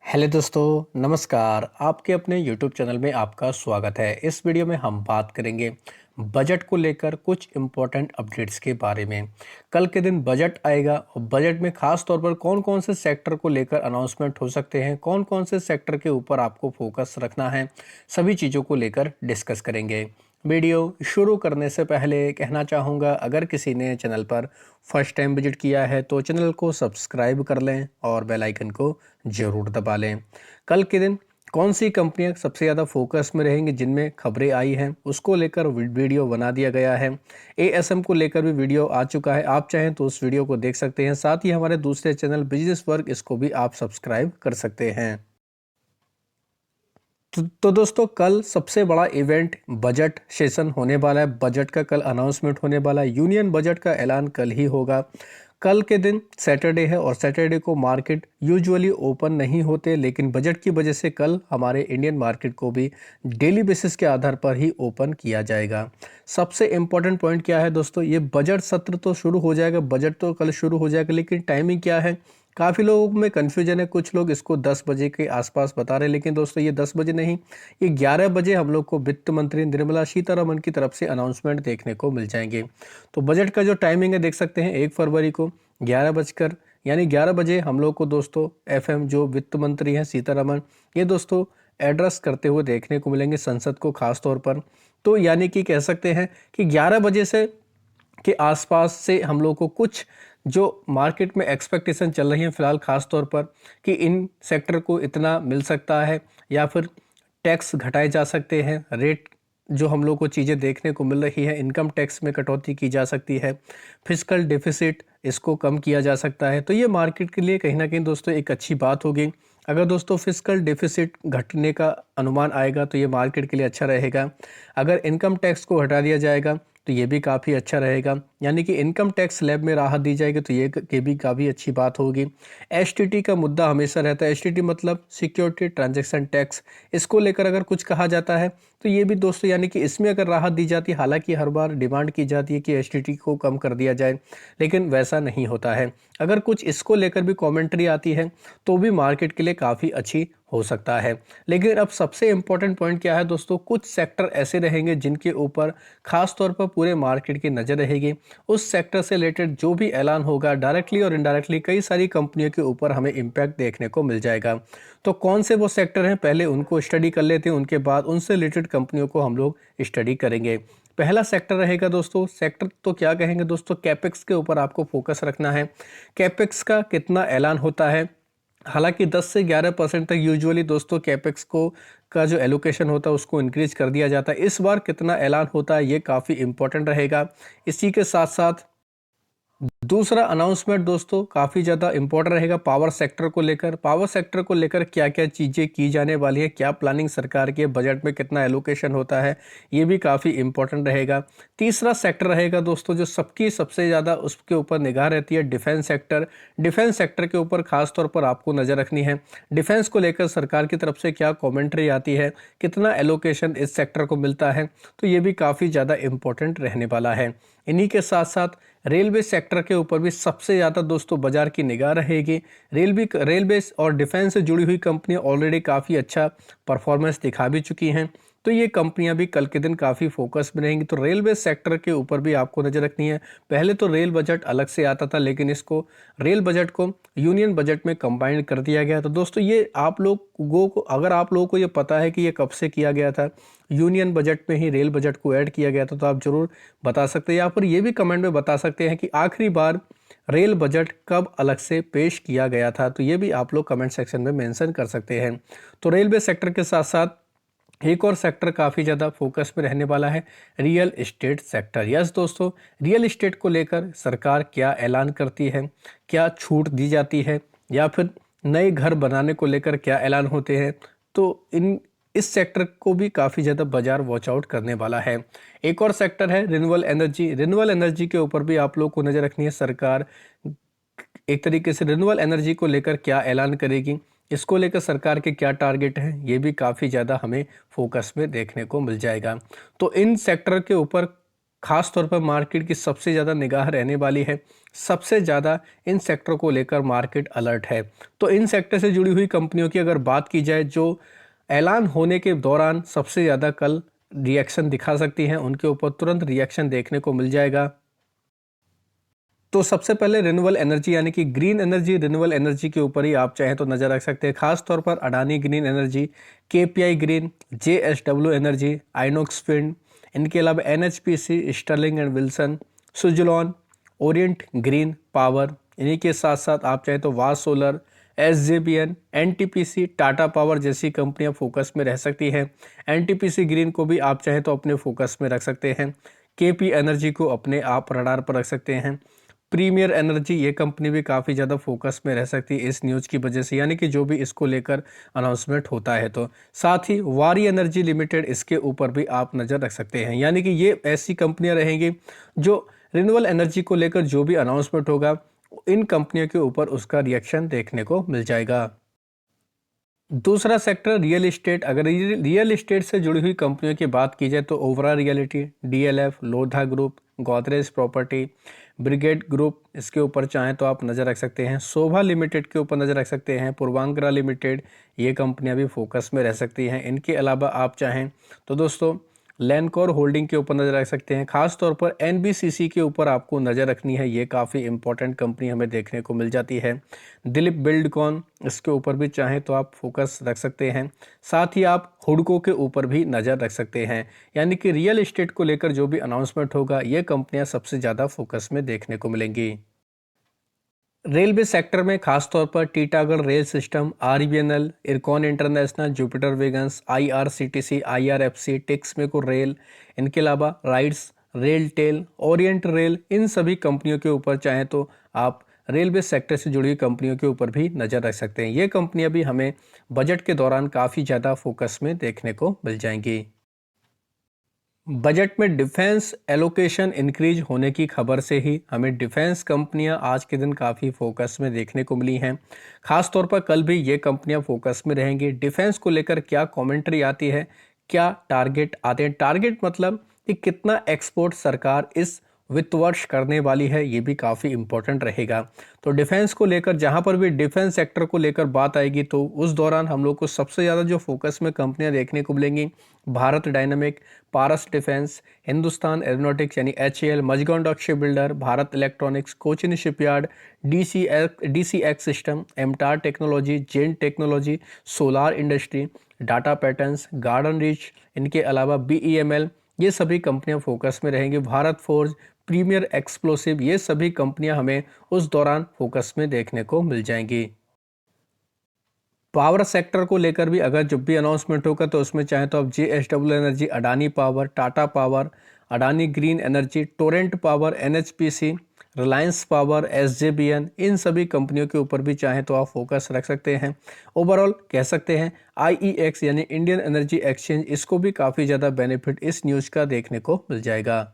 Hello दोस्तों, नमस्कार। आपके अपने यूट्यूब चैनल में आपका स्वागत है। इस वीडियो में हम बात करेंगे बजट को लेकर कुछ इम्पोर्टेंट अपडेट्स के बारे में। कल के दिन बजट आएगा और बजट में खास तौर पर कौन-कौन से सेक्टर को लेकर अनाउंसमेंट हो सकते हैं, कौन-कौन से सेक्टर के ऊपर आपको फोकस रखना है, सभी चीज़ों को लेकर डिस्कस करेंगे। वीडियो शुरू करने से पहले कहना चाहूँगा, अगर किसी ने चैनल पर फर्स्ट टाइम विजिट किया है तो चैनल को सब्सक्राइब कर लें और बेल आइकन को ज़रूर दबा लें। कल के दिन कौन सी कंपनियां सबसे ज़्यादा फोकस में रहेंगी, जिनमें खबरें आई हैं, उसको लेकर वीडियो बना दिया गया है। एएसएम को लेकर भी वीडियो आ चुका है, आप चाहें तो उस वीडियो को देख सकते हैं। साथ ही हमारे दूसरे चैनल बिजनेस वर्क, इसको भी आप सब्सक्राइब कर सकते हैं। तो दोस्तों, कल सबसे बड़ा इवेंट बजट सेशन होने वाला है। बजट का कल अनाउंसमेंट होने वाला है। यूनियन बजट का ऐलान कल ही होगा। कल के दिन सैटरडे है और सैटरडे को मार्केट यूजुअली ओपन नहीं होते, लेकिन बजट की वजह से कल हमारे इंडियन मार्केट को भी डेली बेसिस के आधार पर ही ओपन किया जाएगा। सबसे इम्पोर्टेंट पॉइंट क्या है दोस्तों, ये बजट सत्र तो शुरू हो जाएगा, बजट तो कल शुरू हो जाएगा, लेकिन टाइमिंग क्या है, काफ़ी लोगों में कन्फ्यूजन है। कुछ लोग इसको 10 बजे के आसपास बता रहे हैं, लेकिन दोस्तों ये 10 बजे नहीं, ये 11 बजे हम लोग को वित्त मंत्री निर्मला सीतारमण की तरफ से अनाउंसमेंट देखने को मिल जाएंगे। तो बजट का जो टाइमिंग है देख सकते हैं, 1 फरवरी को 11 बजकर यानी 11 बजे हम लोग को दोस्तों एफएम जो वित्त मंत्री हैं सीतारमण, ये दोस्तों एड्रेस करते हुए देखने को मिलेंगे संसद को खास तौर पर। तो यानी कि कह सकते हैं कि 11 बजे से के आसपास से हम लोग को कुछ जो मार्केट में एक्सपेक्टेशन चल रही है फिलहाल, खास तौर पर कि इन सेक्टर को इतना मिल सकता है या फिर टैक्स घटाए जा सकते हैं। रेट जो हम लोग को चीज़ें देखने को मिल रही है, इनकम टैक्स में कटौती की जा सकती है, फिस्कल डेफिसिट इसको कम किया जा सकता है। तो ये मार्केट के लिए कहीं ना कहीं दोस्तों एक अच्छी बात होगी। अगर दोस्तों फिस्कल डेफिसिट घटने का अनुमान आएगा तो ये मार्केट के लिए अच्छा रहेगा। अगर इनकम टैक्स को हटा दिया जाएगा तो ये भी काफ़ी अच्छा रहेगा, यानी कि इनकम टैक्स स्लैब में राहत दी जाएगी, तो ये भी काफ़ी अच्छी बात होगी। एसटीटी का मुद्दा हमेशा रहता है। एसटीटी मतलब सिक्योरिटी ट्रांजैक्शन टैक्स, इसको लेकर अगर कुछ कहा जाता है तो ये भी दोस्तों, यानी कि इसमें अगर राहत दी जाती है, हालांकि हर बार डिमांड की जाती है कि एसटीटी को कम कर दिया जाए, लेकिन वैसा नहीं होता है। अगर कुछ इसको लेकर भी कॉमेंट्री आती है तो भी मार्केट के लिए काफ़ी अच्छी हो सकता है। लेकिन अब सबसे इंपॉर्टेंट पॉइंट क्या है दोस्तों, कुछ सेक्टर ऐसे रहेंगे जिनके ऊपर खास तौर पर पूरे मार्केट की नज़र रहेगी। उस सेक्टर से रिलेटेड जो भी ऐलान होगा, डायरेक्टली और इनडायरेक्टली कई सारी कंपनियों के ऊपर हमें इम्पैक्ट देखने को मिल जाएगा। तो कौन से वो सेक्टर हैं, पहले उनको स्टडी कर लेते हैं, उनके बाद उनसे रिलेटेड कंपनियों को हम लोग स्टडी करेंगे। पहला सेक्टर रहेगा दोस्तों, सेक्टर तो क्या कहेंगे दोस्तों, कैपेक्स के ऊपर आपको फोकस रखना है। कैपेक्स का कितना ऐलान होता है, हालांकि 10 से 11% तक यूजुअली दोस्तों कैपेक्स को का जो एलोकेशन होता है उसको इंक्रीज कर दिया जाता है। इस बार कितना ऐलान होता है ये काफ़ी इंपॉर्टेंट रहेगा। इसी के साथ साथ दूसरा अनाउंसमेंट दोस्तों काफ़ी ज़्यादा इंपॉर्टेंट रहेगा पावर सेक्टर को लेकर। पावर सेक्टर को लेकर क्या क्या चीज़ें की जाने वाली है, क्या प्लानिंग सरकार की है, बजट में कितना एलोकेशन होता है, ये भी काफ़ी इंपॉर्टेंट रहेगा। तीसरा सेक्टर रहेगा दोस्तों जो सबकी सबसे ज़्यादा उसके ऊपर निगाह रहती है, डिफेंस सेक्टर। डिफेंस सेक्टर के ऊपर खास तौर पर आपको नज़र रखनी है। डिफेंस को लेकर सरकार की तरफ से क्या कॉमेंट्री आती है, कितना एलोकेशन इस सेक्टर को मिलता है, तो ये भी काफ़ी ज़्यादा इंपॉर्टेंट रहने वाला है। इन्हीं के साथ साथ रेलवे सेक्टर के ऊपर भी सबसे ज़्यादा दोस्तों बाजार की निगाह रहेगी। रेलवे और डिफेंस से जुड़ी हुई कंपनियां ऑलरेडी काफ़ी अच्छा परफॉर्मेंस दिखा भी चुकी हैं, तो ये कंपनियां भी कल के दिन काफ़ी फोकस में रहेंगी। तो रेलवे सेक्टर के ऊपर भी आपको नज़र रखनी है। पहले तो रेल बजट अलग से आता था, लेकिन इसको रेल बजट को यूनियन बजट में कंबाइन कर दिया गया। तो दोस्तों ये आप लोगों को, अगर आप लोगों को ये पता है कि ये कब से किया गया था, यूनियन बजट में ही रेल बजट को ऐड किया गया था, तो आप जरूर बता सकते हैं, या फिर ये भी कमेंट में बता सकते हैं कि आखिरी बार रेल बजट कब अलग से पेश किया गया था। तो ये भी आप लोग कमेंट सेक्शन में मेंशन कर सकते हैं। तो रेलवे सेक्टर के साथ साथ एक और सेक्टर काफ़ी ज़्यादा फोकस में रहने वाला है, रियल एस्टेट सेक्टर। यस दोस्तों, रियल एस्टेट को लेकर सरकार क्या ऐलान करती है, क्या छूट दी जाती है, या फिर नए घर बनाने को लेकर क्या ऐलान होते हैं, तो इस सेक्टर को भी काफ़ी ज़्यादा बाजार वॉच आउट करने वाला है। एक और सेक्टर है रिन्यूएबल एनर्जी। रिन्यूएबल एनर्जी के ऊपर भी आप लोग को नज़र रखनी है। सरकार एक तरीके से रिन्यूएबल एनर्जी को लेकर क्या ऐलान करेगी, इसको लेकर सरकार के क्या टारगेट हैं, ये भी काफ़ी ज़्यादा हमें फोकस में देखने को मिल जाएगा। तो इन सेक्टर के ऊपर खास तौर पर मार्केट की सबसे ज़्यादा निगाह रहने वाली है। सबसे ज़्यादा इन सेक्टर को लेकर मार्केट अलर्ट है। तो इन सेक्टर से जुड़ी हुई कंपनियों की अगर बात की जाए जो ऐलान होने के दौरान सबसे ज़्यादा कल रिएक्शन दिखा सकती हैं, उनके ऊपर तुरंत रिएक्शन देखने को मिल जाएगा। तो सबसे पहले रिन्यूएबल एनर्जी यानी कि ग्रीन एनर्जी, रिन्यूएबल एनर्जी के ऊपर ही आप चाहें तो नज़र रख सकते हैं। खास तौर पर Adani green Energy, KPI Green, JSW Energy, Inox Wind, इनके अलावा NHPC, Sterling and Wilson, Suzlon, Orient Green Power, इन्हीं के साथ साथ आप चाहें तो वास solar, SJVN, NTPC, Tata Power जैसी कंपनियां फोकस में रह सकती हैं। एनटीपीसी ग्रीन को भी आप चाहें तो अपने फोकस में रख सकते हैं। केपी एनर्जी को अपने आप रडार पर रख सकते हैं। प्रीमियर एनर्जी, ये कंपनी भी काफ़ी ज़्यादा फोकस में रह सकती है इस न्यूज़ की वजह से, यानी कि जो भी इसको लेकर अनाउंसमेंट होता है। तो साथ ही वारी एनर्जी लिमिटेड, इसके ऊपर भी आप नज़र रख सकते हैं। यानी कि ये ऐसी कंपनियां रहेंगी जो रिन्यूएबल एनर्जी को लेकर जो भी अनाउंसमेंट होगा, इन कंपनियों के ऊपर उसका रिएक्शन देखने को मिल जाएगा। दूसरा सेक्टर रियल इस्टेट। अगर रियल इस्टेट से जुड़ी हुई कंपनियों की बात की जाए तो ओवरा realty, DLF, Lodha group, Godrej property, Brigade group, इसके ऊपर चाहें तो आप नज़र रख सकते हैं। शोभा लिमिटेड के ऊपर नज़र रख सकते हैं। पूर्वांकरा लिमिटेड, ये कंपनियां भी फोकस में रह सकती हैं। इनके अलावा आप चाहें तो दोस्तों लैंडकोर होल्डिंग के ऊपर नज़र रख सकते हैं। खास तौर पर एनबीसीसी के ऊपर आपको नज़र रखनी है, ये काफ़ी इंपॉर्टेंट कंपनी हमें देखने को मिल जाती है। दिलीप बिल्डकॉन, इसके ऊपर भी चाहें तो आप फोकस रख सकते हैं। साथ ही आप हुडको के ऊपर भी नज़र रख सकते हैं। यानी कि रियल इस्टेट को लेकर जो भी अनाउंसमेंट होगा, ये कंपनियां सबसे ज़्यादा फोकस में देखने को मिलेंगी। रेलवे सेक्टर में खास तौर पर Titagarh rail system, RVNL, Ircon international, Jupiter wagons, IRCTC, IRFC, Texmaco rail, इनके अलावा RITES, RailTel, Orient rail, इन सभी कंपनियों के ऊपर चाहें तो आप रेलवे सेक्टर से जुड़ी हुई कंपनियों के ऊपर भी नज़र रख सकते हैं। ये कंपनियां भी हमें बजट के दौरान काफ़ी ज़्यादा फोकस में देखने को मिल जाएंगी। बजट में डिफेंस एलोकेशन इंक्रीज होने की खबर से ही हमें डिफेंस कंपनियां आज के दिन काफ़ी फोकस में देखने को मिली हैं। खास तौर पर कल भी ये कंपनियां फोकस में रहेंगी। डिफेंस को लेकर क्या कमेंट्री आती है, क्या टारगेट आते हैं, टारगेट मतलब कि कितना एक्सपोर्ट सरकार इस वित्त वर्ष करने वाली है, ये भी काफ़ी इंपॉर्टेंट रहेगा। तो डिफेंस को लेकर जहां पर भी डिफेंस सेक्टर को लेकर बात आएगी तो उस दौरान हम लोग को सबसे ज़्यादा जो फोकस में कंपनियां देखने को मिलेंगी, Bharat dynamic, Paras defence, Hindustan aeronautics यानी HAL, Mazagon dock ship builder, Bharat electronics, Cochin shipyard, DCX system, MTAR technology, zen technology, solar industry, data patterns, garden reach, इनके अलावा बीईएमएल, ये सभी कंपनियां फोकस में रहेंगी। भारत फोर्ज, प्रीमियर एक्सप्लोसिव, ये सभी कंपनियां हमें उस दौरान फोकस में देखने को मिल जाएंगी। पावर सेक्टर को लेकर भी अगर जब भी अनाउंसमेंट होगा तो उसमें चाहे तो आप JSW energy, Adani power, Tata power, Adani green energy, Torrent power, NHPC, Reliance power, SJVN, इन सभी कंपनियों के ऊपर भी चाहें तो आप फोकस रख सकते हैं। ओवरऑल कह सकते हैं आईईएक्स यानी इंडियन एनर्जी एक्सचेंज, इसको भी काफ़ी ज़्यादा बेनिफिट इस न्यूज़ का देखने को मिल जाएगा।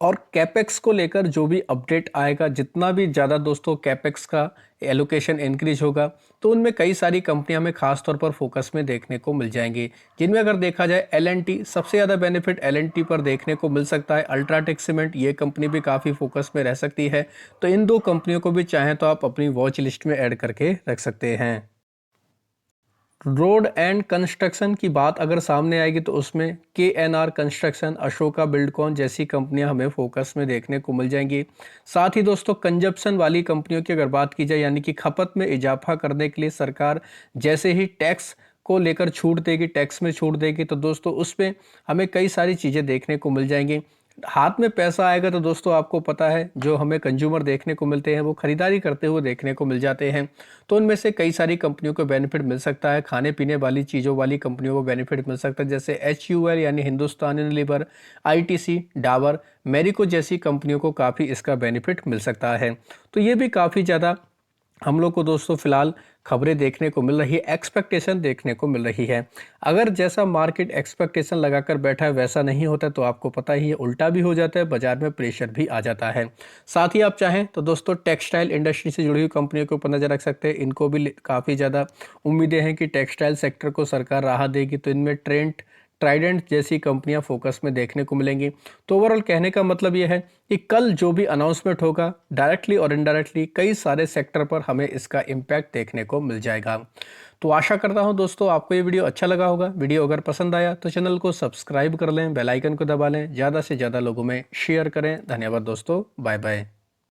और कैपेक्स को लेकर जो भी अपडेट आएगा, जितना भी ज़्यादा दोस्तों कैपेक्स का एलोकेशन इंक्रीज होगा, तो उनमें कई सारी कंपनियां हमें खास तौर पर फोकस में देखने को मिल जाएंगी। जिनमें अगर देखा जाए एलएनटी, सबसे ज़्यादा बेनिफिट एलएनटी पर देखने को मिल सकता है। अल्ट्राटेक सीमेंट, ये कंपनी भी काफ़ी फोकस में रह सकती है। तो इन दो कंपनियों को भी चाहें तो आप अपनी वॉच लिस्ट में ऐड करके रख सकते हैं। रोड एंड कंस्ट्रक्शन की बात अगर सामने आएगी तो उसमें केएनआर कंस्ट्रक्शन, अशोका बिल्डकॉन जैसी कंपनियां हमें फोकस में देखने को मिल जाएंगी। साथ ही दोस्तों कंजप्शन वाली कंपनियों की अगर बात की जाए, यानी कि खपत में इजाफा करने के लिए सरकार जैसे ही टैक्स को लेकर छूट देगी, टैक्स में छूट देगी, तो दोस्तों उस पर हमें कई सारी चीज़ें देखने को मिल जाएंगी। हाथ में पैसा आएगा तो दोस्तों आपको पता है जो हमें कंज्यूमर देखने को मिलते हैं वो खरीदारी करते हुए देखने को मिल जाते हैं। तो उनमें से कई सारी कंपनियों को बेनिफिट मिल सकता है। खाने पीने वाली चीज़ों वाली कंपनियों को बेनिफिट मिल सकता है, जैसे HUL यानी हिंदुस्तान यूनिलीवर, ITC, डाबर, मैरिको जैसी कंपनियों को काफ़ी इसका बेनिफिट मिल सकता है। तो ये भी काफ़ी ज़्यादा हम लोग को दोस्तों फिलहाल खबरें देखने को मिल रही है, एक्सपेक्टेशन देखने को मिल रही है। अगर जैसा मार्केट एक्सपेक्टेशन लगाकर बैठा है वैसा नहीं होता तो आपको पता ही है उल्टा भी हो जाता है, बाजार में प्रेशर भी आ जाता है। साथ ही आप चाहें तो दोस्तों टेक्सटाइल इंडस्ट्री से जुड़ी हुई कंपनियों के ऊपर नज़र रख सकते हैं। इनको भी काफ़ी ज़्यादा उम्मीदें हैं कि टेक्सटाइल सेक्टर को सरकार राहत देगी। तो इनमें ट्रेंट ट्राइडेंट जैसी कंपनियां फोकस में देखने को मिलेंगी। तो ओवरऑल कहने का मतलब यह है कि कल जो भी अनाउंसमेंट होगा डायरेक्टली और इनडायरेक्टली कई सारे सेक्टर पर हमें इसका इम्पैक्ट देखने को मिल जाएगा। तो आशा करता हूं दोस्तों आपको ये वीडियो अच्छा लगा होगा। वीडियो अगर पसंद आया तो चैनल को सब्सक्राइब कर लें, बेल आइकन को दबा लें, ज़्यादा से ज़्यादा लोगों में शेयर करें। धन्यवाद दोस्तों, बाय बाय।